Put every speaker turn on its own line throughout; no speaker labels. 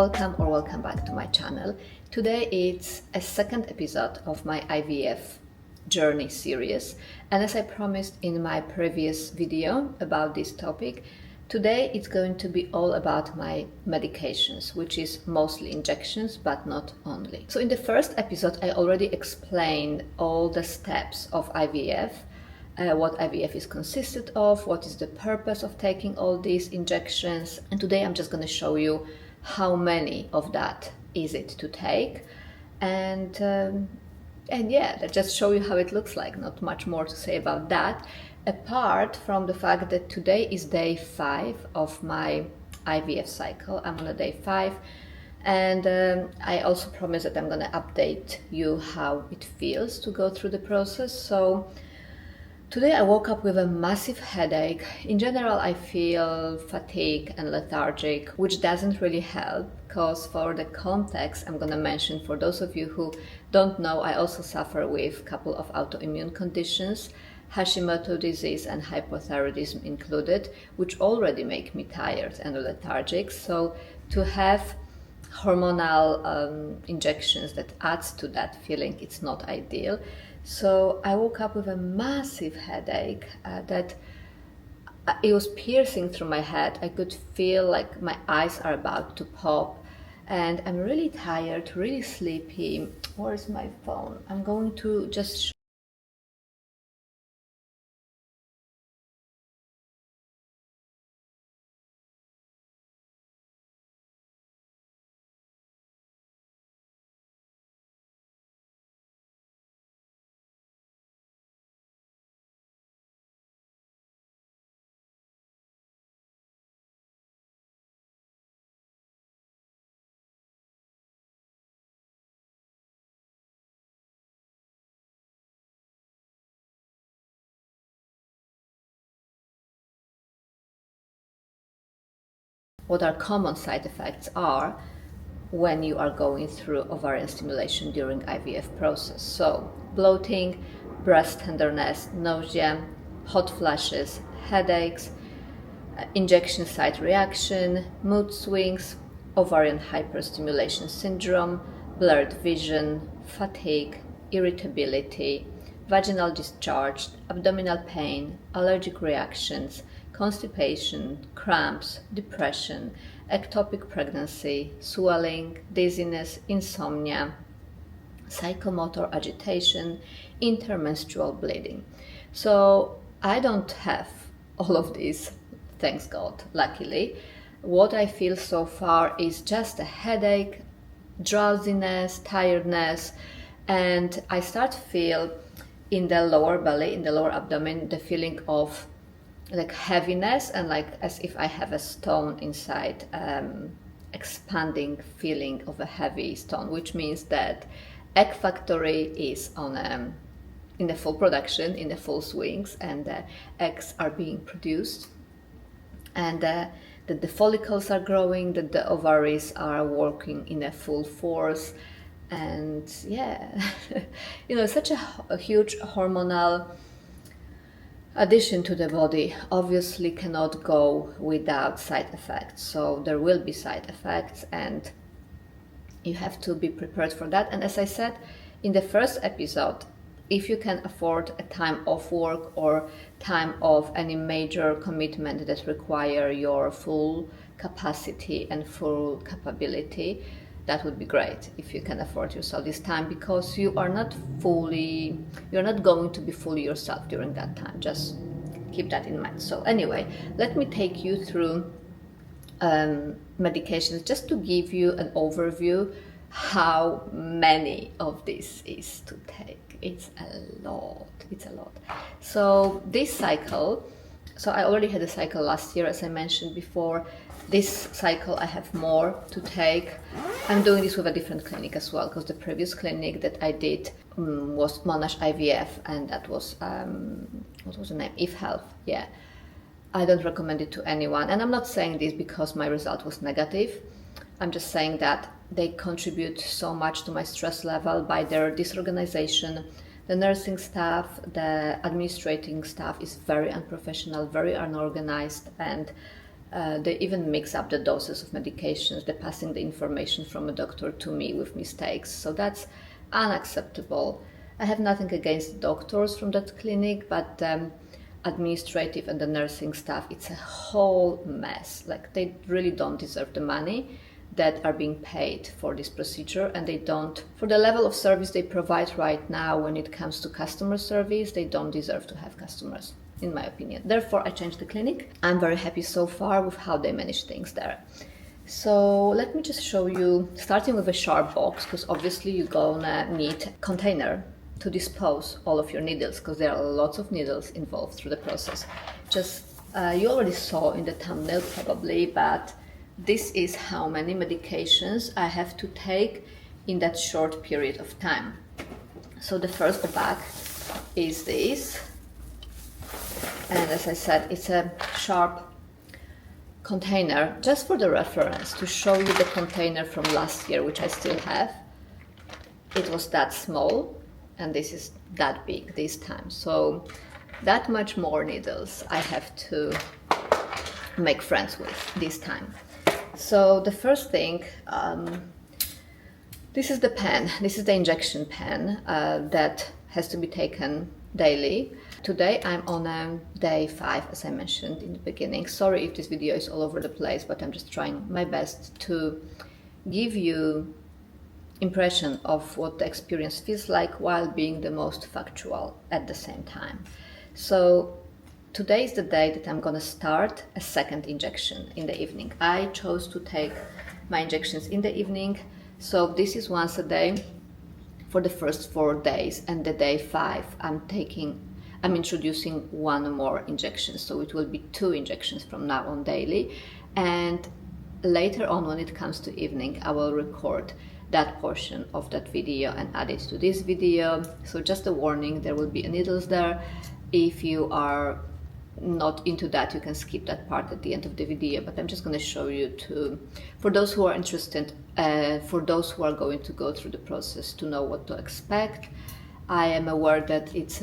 welcome back to my channel. Today it's a second episode of my IVF journey series, and as I promised in my previous video about this topic, today it's going to be all about my medications, which is mostly injections but not only. So in the first episode I already explained all the steps of IVF, what IVF is consisted of, what is the purpose of taking all these injections, and today I'm just going to show you how many of that is it to take, and yeah, let's just show you how it looks like. Not much more to say about that, apart from the fact that today is day 5 of my IVF cycle. I'm on day 5, and I also promise that I'm going to update you how it feels to go through the process. So today I woke up with a massive headache. In general, I feel fatigue and lethargic, which doesn't really help, because for the context I'm going to mention, for those of you who don't know, I also suffer with a couple of autoimmune conditions, Hashimoto disease and hypothyroidism included, which already make me tired and lethargic. So to have hormonal injections that adds to that feeling, it's not ideal. So I woke up with a massive headache that it was piercing through my head. I could feel like my eyes are about to pop, and I'm really tired, really sleepy. Where's my phone? I'm going to just what are common side effects are when you are going through ovarian stimulation during IVF process. So bloating, breast tenderness, nausea, hot flashes, headaches, injection site reaction, mood swings, ovarian hyperstimulation syndrome, blurred vision, fatigue, irritability, vaginal discharge, abdominal pain, allergic reactions, constipation, cramps, depression, ectopic pregnancy, swelling, dizziness, insomnia, psychomotor agitation, intermenstrual bleeding. So I don't have all of these, thanks God, luckily. What I feel so far is just a headache, drowsiness, tiredness, and I start to feel in the lower belly, in the lower abdomen, the feeling of like heaviness, and like as if I have a stone inside, expanding feeling of a heavy stone, which means that egg factory is on in the full production, in the full swings, and the eggs are being produced, and that the follicles are growing, that the ovaries are working in a full force, and yeah, you know, such a huge hormonal addition to the body obviously cannot go without side effects. So there will be side effects, and you have to be prepared for that. And as I said in the first episode, if you can afford a time off work or time off any major commitment that require your full capacity and full capability, that would be great if you can afford yourself this time, because you're not going to be fully yourself during that time. Just keep that in mind. So anyway, let me take you through medications, just to give you an overview how many of this is to take. It's a lot. So this cycle, so I already had a cycle last year, as I mentioned before. This cycle I have more to take. I'm doing this with a different clinic as well, because the previous clinic that I did was Monash IVF, and that was what was the name? If Health. Yeah, I don't recommend it to anyone, and I'm not saying this because my result was negative. I'm just saying that they contribute so much to my stress level by their disorganization. The nursing staff, the administrating staff is very unprofessional, very unorganized, and They even mix up the doses of medications. They're passing the information from a doctor to me with mistakes. So that's unacceptable. I have nothing against the doctors from that clinic, but administrative and the nursing staff, it's a whole mess. Like, they really don't deserve the money that are being paid for this procedure, and they don't, for the level of service they provide right now when it comes to customer service, they don't deserve to have customers, in my opinion. Therefore, I changed the clinic. I'm very happy so far with how they manage things there. So let me just show you, starting with a sharp box, because obviously you're gonna need a container to dispose all of your needles, because there are lots of needles involved through the process. Just, you already saw in the thumbnail probably, but this is how many medications I have to take in that short period of time. So the first bag is this. And as I said, it's a sharp container, just for the reference, to show you the container from last year, which I still have. It was that small, and this is that big this time. So that much more needles I have to make friends with this time. So the first thing, this is the pen. This is the injection pen that has to be taken daily. Today I'm on day 5, as I mentioned in the beginning. Sorry if this video is all over the place, but I'm just trying my best to give you impression of what the experience feels like while being the most factual at the same time. So today is the day that I'm gonna start a second injection in the evening. I chose to take my injections in the evening, so this is once a day for the first 4 days, and the day 5 I'm introducing one more injection, so it will be 2 injections from now on daily. And later on, when it comes to evening, I will record that portion of that video and add it to this video. So just a warning, there will be needles there. If you are not into that, you can skip that part at the end of the video, but I'm just going to show you for those who are interested, for those who are going to go through the process, to know what to expect. I am aware that it's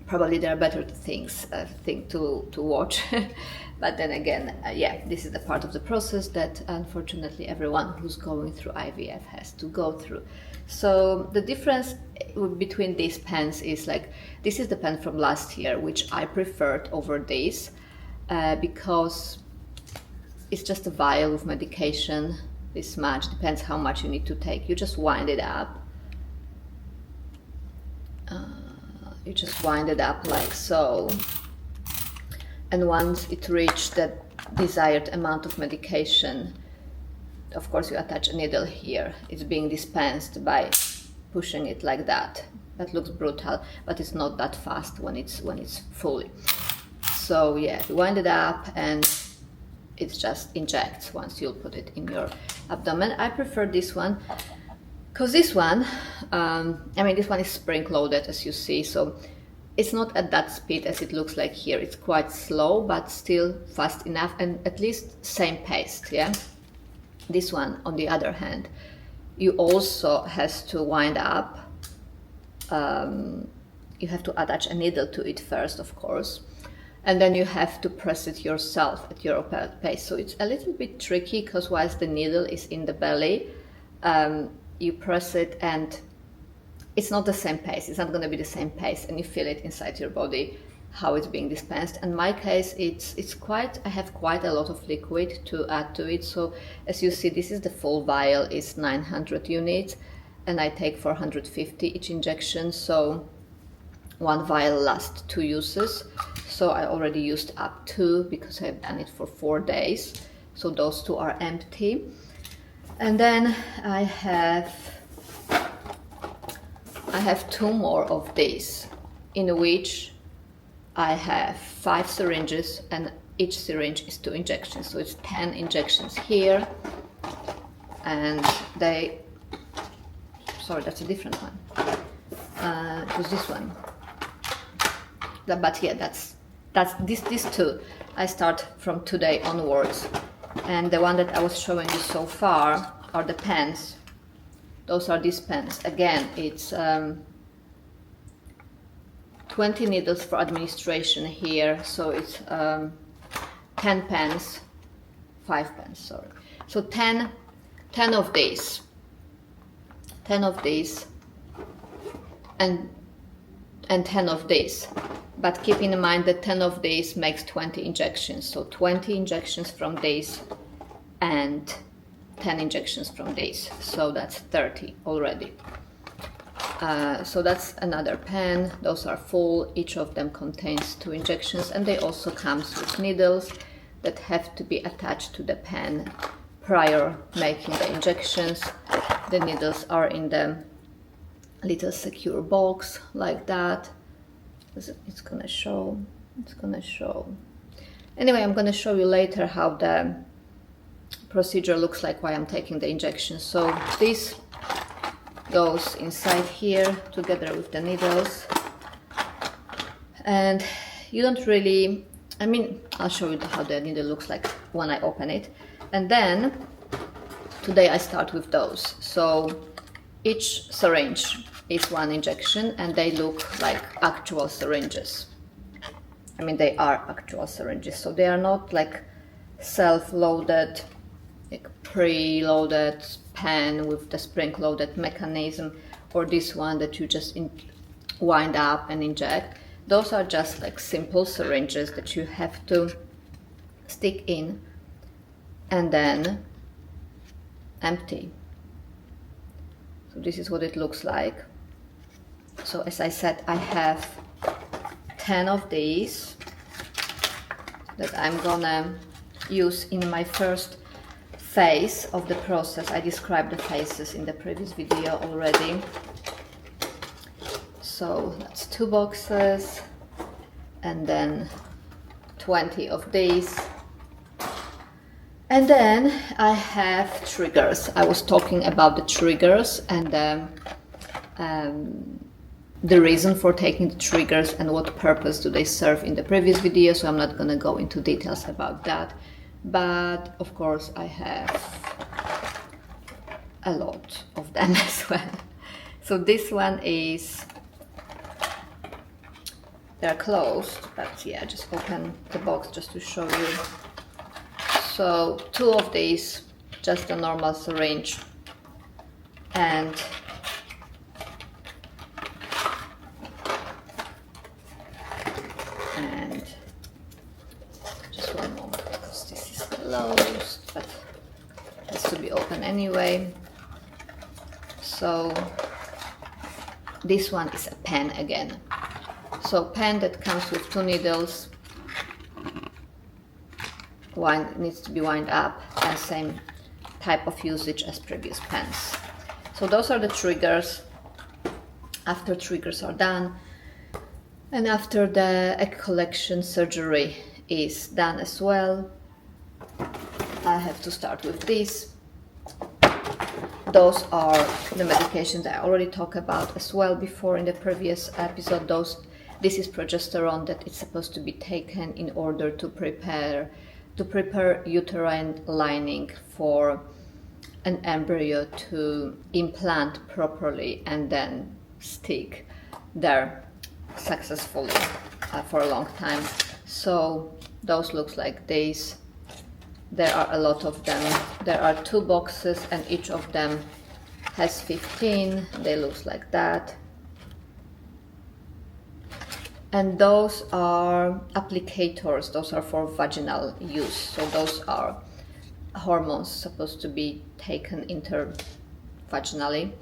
probably there are better things to watch, but then again, yeah, this is the part of the process that unfortunately everyone who's going through IVF has to go through. So the difference between these pens is, like, this is the pen from last year, which I preferred over this because it's just a vial of medication, this much, depends how much you need to take. You just wind it up. You just wind it up like so, and once it reached the desired amount of medication, of course you attach a needle here. It's being dispensed by pushing it like that. That looks brutal, but it's not that fast when it's fully. So yeah, you wind it up and it just injects once you'll put it in your abdomen. I prefer this one, because this one, this one is spring-loaded, as you see, so it's not at that speed as it looks like here. It's quite slow, but still fast enough, and at least same pace, yeah? This one, on the other hand, you also has to wind up. You have to attach a needle to it first, of course, and then you have to press it yourself at your pace. So it's a little bit tricky, because whilst the needle is in the belly, you press it and it's not the same pace. It's not going to be the same pace, and you feel it inside your body how it's being dispensed. In my case, I have quite a lot of liquid to add to it. So as you see, this is the full vial, is 900 units, and I take 450 each injection. So one vial lasts 2 uses. So I already used up 2 because I've done it for 4 days. So those 2 are empty. And then I have 2 more of these, in which I have 5 syringes, and each syringe is 2 injections. So it's 10 injections here, and sorry, that's a different one. It was this one. But yeah, that's these 2. I start from today onwards. And the one that I was showing you so far are the pens. Those are these pens. Again, it's 20 needles for administration here, so it's 10 pens, 5 pens, sorry. So 10 of these, 10 of these, and 10 of these. But keep in mind that 10 of these makes 20 injections. So 20 injections from these and 10 injections from these. So that's 30 already. So that's another pen. Those are full. Each of them contains 2 injections, and they also comes with needles that have to be attached to the pen prior making the injections. The needles are in the little secure box like that. It's gonna show. Anyway, I'm gonna show you later how the procedure looks like while I'm taking the injection. So this goes inside here together with the needles, and you don't really, I mean, I'll show you how the needle looks like when I open it. And then today I start with those. So each syringe is 1 injection, and they look like actual syringes. I mean, they are actual syringes, so they are not like self-loaded, like pre-loaded pen with the spring-loaded mechanism, or this one that you just wind up and inject. Those are just like simple syringes that you have to stick in and then empty. So this is what it looks like. So as I said, I have 10 of these that I'm gonna use in my first phase of the process. I described the phases in the previous video already. So that's 2 boxes, and then 20 of these. And then I have triggers. I was talking about the triggers and the reason for taking the triggers and what purpose do they serve in the previous video, so I'm not going to go into details about that. But of course I have a lot of them as well. So this one is, they're closed, but yeah, just open the box just to show you. So 2 of these, just a normal syringe, and just one moment because this is closed, but it has to be open anyway. So this one is a pen again. So pen that comes with 2 needles, needs to be wound up, and same type of usage as previous pens. So those are the triggers. After triggers are done, and after the egg collection surgery is done as well, I have to start with these. Those are the medications that I already talked about as well before in the previous episode. This is progesterone that is supposed to be taken in order to prepare uterine lining for an embryo to implant properly and then stick there successfully for a long time. So those looks like these. There are a lot of them. There are 2 boxes and each of them has 15. They look like that. And those are applicators. Those are for vaginal use. So those are hormones supposed to be taken intervaginally,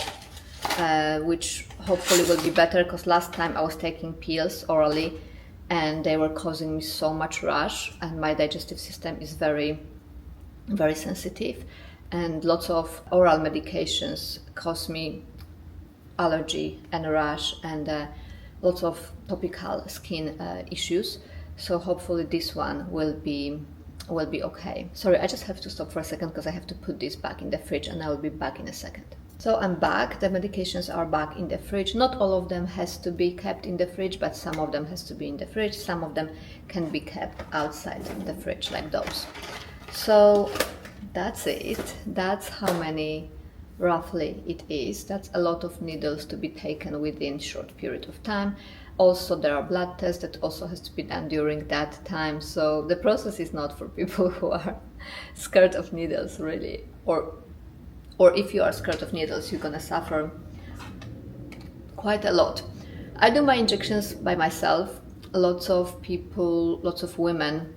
which hopefully will be better, because last time I was taking pills orally and they were causing me so much rash, and my digestive system is very, very sensitive, and lots of oral medications cause me allergy and rash and lots of topical skin issues. So hopefully this one will be okay. Sorry, I just have to stop for a second because I have to put this back in the fridge, and I will be back in a second. So I'm back. The medications are back in the fridge. Not all of them has to be kept in the fridge, but some of them has to be in the fridge. Some of them can be kept outside the fridge, like those. So that's it. That's how many roughly it is. That's a lot of needles to be taken within short period of time. Also, there are blood tests that also has to be done during that time. So the process is not for people who are scared of needles, really. Or if you are scared of needles, you're gonna suffer quite a lot. I do my injections by myself. Lots of people, lots of women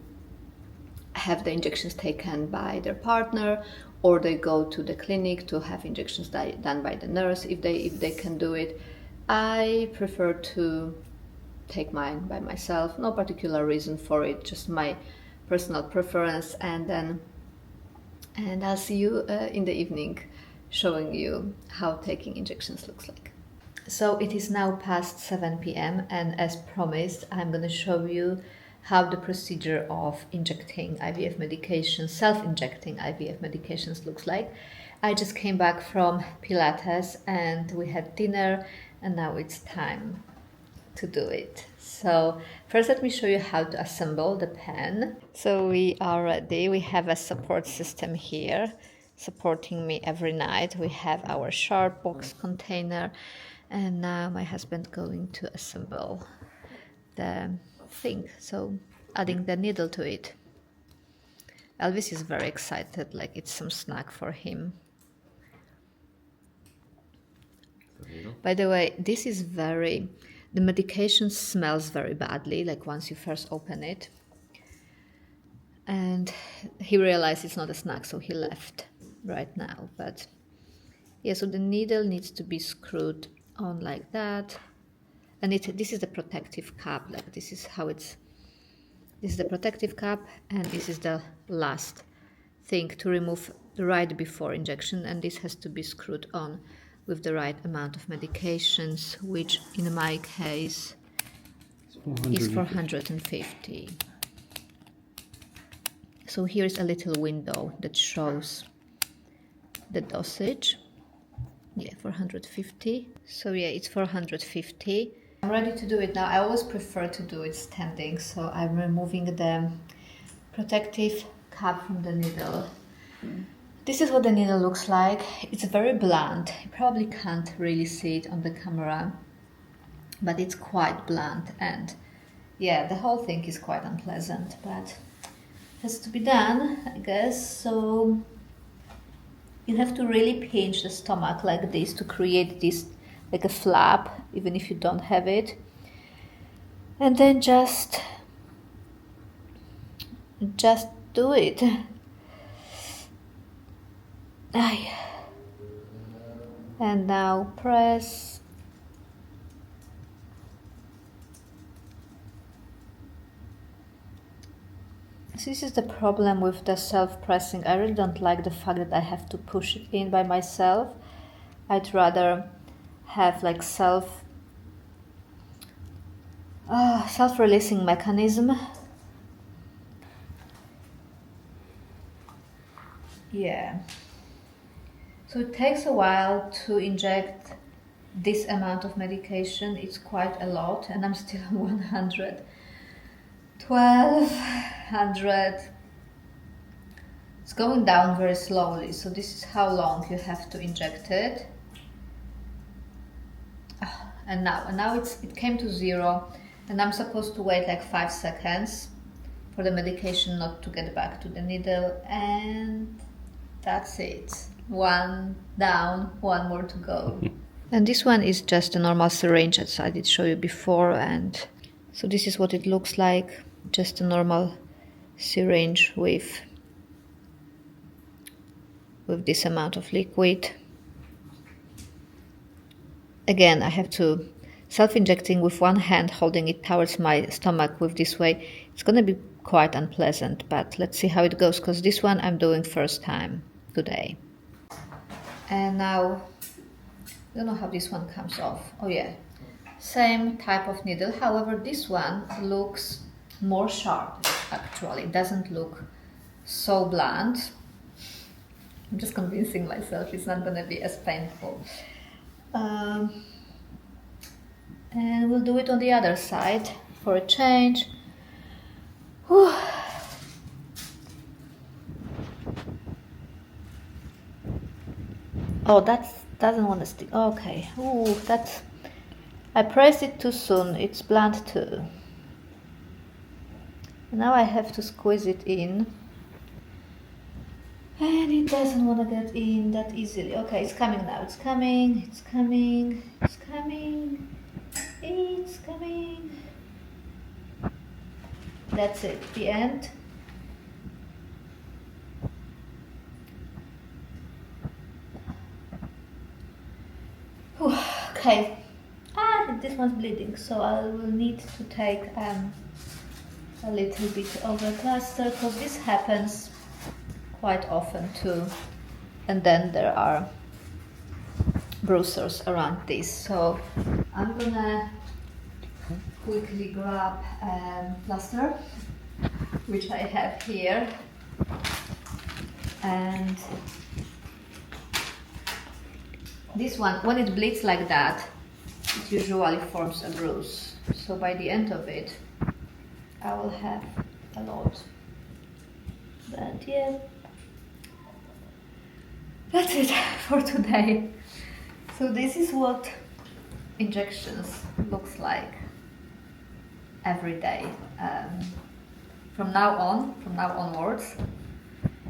have the injections taken by their partner, or they go to the clinic to have injections done by the nurse if they can do it. I prefer to take mine by myself. No particular reason for it, just my personal preference. And I'll see you in the evening, showing you how taking injections looks like. So it is now past 7 p.m. and as promised, I'm going to show you how the procedure of injecting IVF medications, self-injecting IVF medications looks like. I just came back from Pilates and we had dinner, and now it's time to do it. So first let me show you how to assemble the pen. So we are ready. We have a support system here supporting me every night. We have our sharp box container, and now my husband going to assemble the thing, so adding the needle to it. Elvis is very excited, like it's some snack for him. By the way, this is the medication smells very badly, like once you first open it. And he realized it's not a snack, so he left right now. But yeah, so the needle needs to be screwed on like that. And this is the protective cap, like this is the protective cap, and this is the last thing to remove right before injection, and this has to be screwed on with the right amount of medications, which in my case is 450. So here's a little window that shows the dosage. Yeah, 450. So yeah, it's 450. I'm ready to do it now. I always prefer to do it standing, so I'm removing the protective cap from the needle. This is what the needle looks like. It's very blunt. You probably can't really see it on the camera, but it's quite blunt, and yeah, the whole thing is quite unpleasant, but it has to be done, I guess. So you have to really pinch the stomach like this to create this like a flap, even if you don't have it. And then just do it. And now press. This is the problem with the self-pressing. I really don't like the fact that I have to push it in by myself. I'd rather have like self-releasing mechanism. Yeah. So it takes a while to inject this amount of medication. It's quite a lot, and I'm still 100. 1200. It's going down very slowly, so this is how long you have to inject it. And now it came to 0, and I'm supposed to wait like 5 seconds for the medication not to get back to the needle, and that's it. 1 down, 1 more to go. And this one is just a normal syringe, as I did show you before, and so this is what it looks like. Just a normal syringe with this amount of liquid. Again, I have to self-injecting with one hand, holding it towards my stomach with this way. It's going to be quite unpleasant, but let's see how it goes, because this one I'm doing first time today. And now, I don't know how this one comes off. Oh yeah, same type of needle. However, this one looks more sharp, actually. It doesn't look so blunt. I'm just convincing myself it's not going to be as painful. And we'll do it on the other side for a change. Whew. Oh, that doesn't want to stick. Okay. Ooh, that's... I pressed it too soon. It's blunt too. Now I have to squeeze it in. And it doesn't want to get in that easily. Okay, it's coming now. It's coming. It's coming. It's coming. It's coming. That's it. The end. Whew, okay. This one's bleeding, so I will need to take a little bit of a plaster, because this happens quite often too. And then there are bruisers around this, so I'm gonna quickly grab plaster, which I have here, and this one, when it bleeds like that, it usually forms a bruise, so by the end of it I will have a lot. But yeah, that's it for today. So this is what injections looks like every day. From now onwards,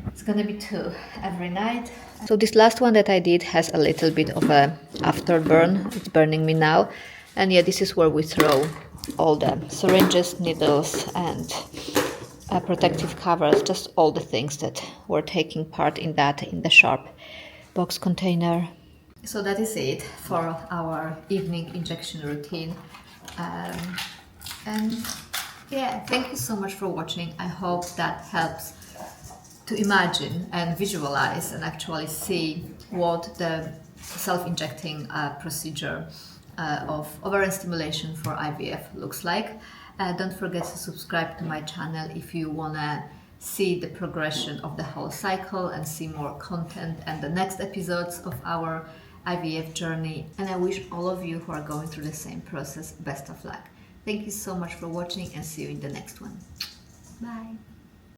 it's gonna be 2 every night. So this last one that I did has a little bit of a afterburn. It's burning me now. And yeah, this is where we throw all the syringes, needles, and protective covers, just all the things that were taking part in the sharp box container. So that is it for our evening injection routine. And yeah, thank you so much for watching. I hope that helps to imagine and visualize and actually see what the self-injecting procedure of ovarian stimulation for IVF looks like. Don't forget to subscribe to my channel if you want to see the progression of the whole cycle and see more content and the next episodes of our IVF journey. And I wish all of you who are going through the same process best of luck. Thank you so much for watching, and see you in the next one. Bye.